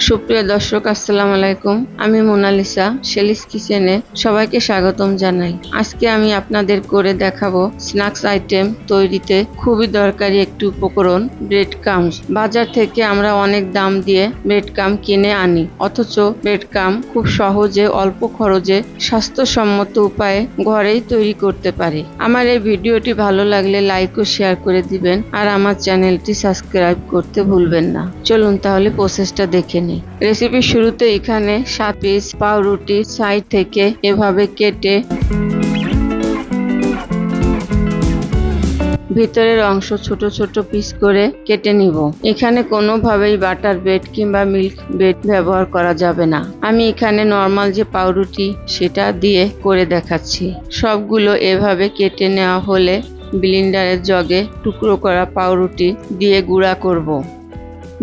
সুপ্রিয় দর্শক, আসসালামু আলাইকুম। আমি মোনালিসা শেলিস কিচেনে সবাইকে স্বাগতম জানাই। আজকে আমি আপনাদের করে দেখাবো স্ন্যাক্স আইটেম তৈরিতে খুবই দরকারি একটি উপকরণ, ব্রেড ক্রাম্বস। বাজার থেকে আমরা অনেক দাম দিয়ে ব্রেড ক্রাম্ব কিনে আনি, অথচ ব্রেড ক্রাম্ব খুব সহজে অল্প খরচে স্বাস্থ্যসম্মত উপায়ে ঘরেই তৈরি করতে পারি। আমার এই ভিডিওটি ভালো লাগলে লাইক ও শেয়ার করে দিবেন, আর আমার চ্যানেলটি সাবস্ক্রাইব করতে ভুলবেন না। চলুন তাহলে প্রসেসটা দেখে নিই। রেসিপির শুরুতে এখানে 7 পিস পাউরুটি সাইড থেকে এভাবে কেটে ভিতরের অংশ ছোট ছোট পিস করে কেটে নিব। এখানে কোনোভাবেই বাটার ব্রেড কিংবা মিল্ক ব্রেড ব্যবহার করা যাবে না। আমি এখানে নর্মাল যে পাউরুটি সেটা দিয়ে করে দেখাচ্ছি। সবগুলো এভাবে কেটে নেওয়া হলে ব্লেন্ডারের জগে টুকরো করা পাউরুটি দিয়ে গুঁড়া করব।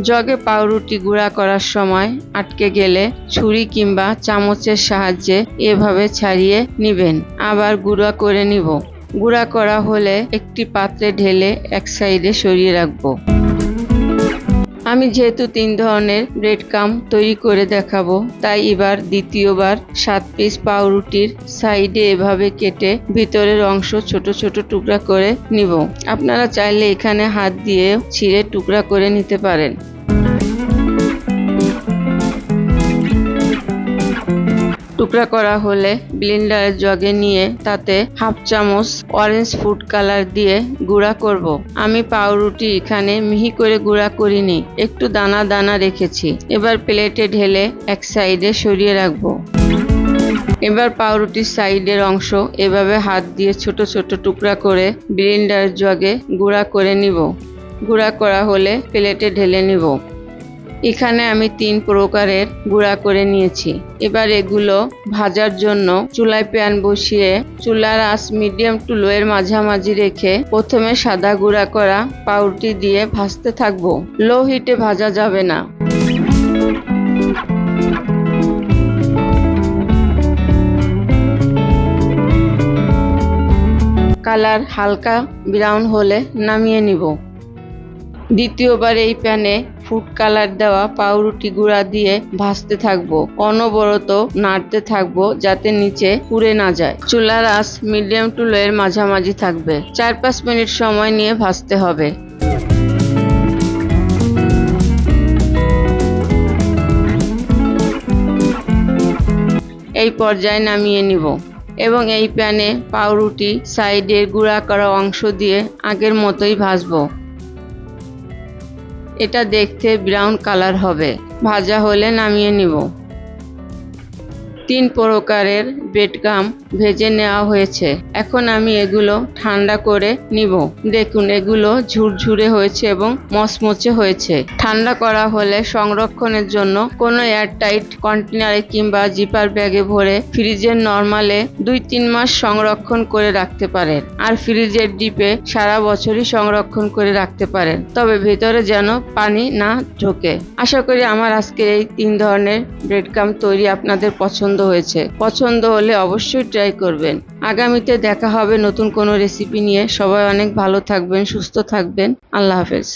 জগে পাউরুটি গুঁড়া করার সময় আটকে গেলে ছুরি কিংবা চামচের সাহায্যে এভাবে ছাড়িয়ে নিবেন, আবার গুঁড়া করে নিব। গুঁড়া করা হলে একটি পাত্রে ঢেলে এক সাইডে সরিয়ে রাখবো। আমি যেহেতু 3 ধরনের ব্রেড ক্রাম্ব তৈরি করে দেখাবো, তাই এবার দ্বিতীয়বার 7 পিস পাউরুটির সাইডে এভাবে কেটে ভিতরের অংশ ছোট ছোট টুকরা করে নিব। আপনারা চাইলে এখানে হাত দিয়ে ছিঁড়ে টুকরা করে নিতে পারেন। টুকরা করা হলে ব্লেন্ডারের জগে নিয়ে তাতে হাফ চামচ অরেঞ্জ ফুড কালার দিয়ে গুঁড়া করব। আমি পাউরুটি এখানে মিহি করে গুঁড়া করিনি, একটু দানা দানা রেখেছি। এবার প্লেটে ঢেলে এক সাইডে সরিয়ে রাখবো। এবার পাউরুটির সাইডের অংশ এভাবে হাত দিয়ে ছোট ছোট টুকরা করে ব্লেন্ডারের জগে গুঁড়া করে নিব। গুঁড়া করা হলে প্লেটে ঢেলে নিব। এখানে আমি 3 প্রকারের গুঁড়া করে নিয়েছি। এবার এগুলো ভাজার জন্য চুলায় প্যান বসিয়ে চুলার আঁচ মিডিয়াম টু লো এর মাঝামাঝি রেখে প্রথমে সাদা গুঁড়া করা পাউরুটি দিয়ে ভাজতে থাকবো। লো হিটে ভাজা যাবে না। কালার হালকা ব্রাউন হলে নামিয়ে নিব। দ্বিতীয়বার এই প্যানে ফুড কালার দেওয়া পাউরুটি গুঁড়া দিয়ে ভাজতে থাকবো। অনবরত নাড়তে থাকবো যাতে নিচে পুড়ে না যায়। চুলার আঁচ মিডিয়াম টু লো এর মাঝামাঝি থাকবে। 4-5 মিনিট সময় নিয়ে ভাজতে হবে। এই পর্যায়ে নামিয়ে নিব এবং এই প্যানে পাউরুটি সাইডের গুঁড়া করা অংশ দিয়ে আগের মতোই ভাজবো। এটা দেখতে ব্রাউন কালার হবে। ভাজা হলে নামিয়ে নিব। 3 প্রকারের ব্রেড ক্রাম্ব ভেজে নেওয়া হয়েছে। এখন আমি এগুলো ঠান্ডা করে নিব। দেখুন, এগুলো ঝুরঝুরে হয়েছে এবং মচমচে হয়েছে। ঠান্ডা করা হলে সংরক্ষণের জন্য কোনো এয়ারটাইট কন্টেনারে কিংবা জিপার ব্যাগে ভরে ফ্রিজের নরমালে 2-3 মাস সংরক্ষণ করে রাখতে পারেন। আর ফ্রিজের ডিপে সারা বছরই সংরক্ষণ করে রাখতে পারেন, তবে ভেতরে যেন পানি না ঢোকে। আশা করি আমার আজকের এই 3 ধরনের ব্রেড ক্রাম্ব তৈরি আপনাদের পছন্দ হয়েছে। পছন্দ হলে অবশ্যই ট্রাই করবেন। আগামীতে দেখা হবে নতুন কোনো রেসিপি নিয়ে। সবাই অনেক ভালো থাকবেন, সুস্থ থাকবেন। আল্লাহ হাফেজ।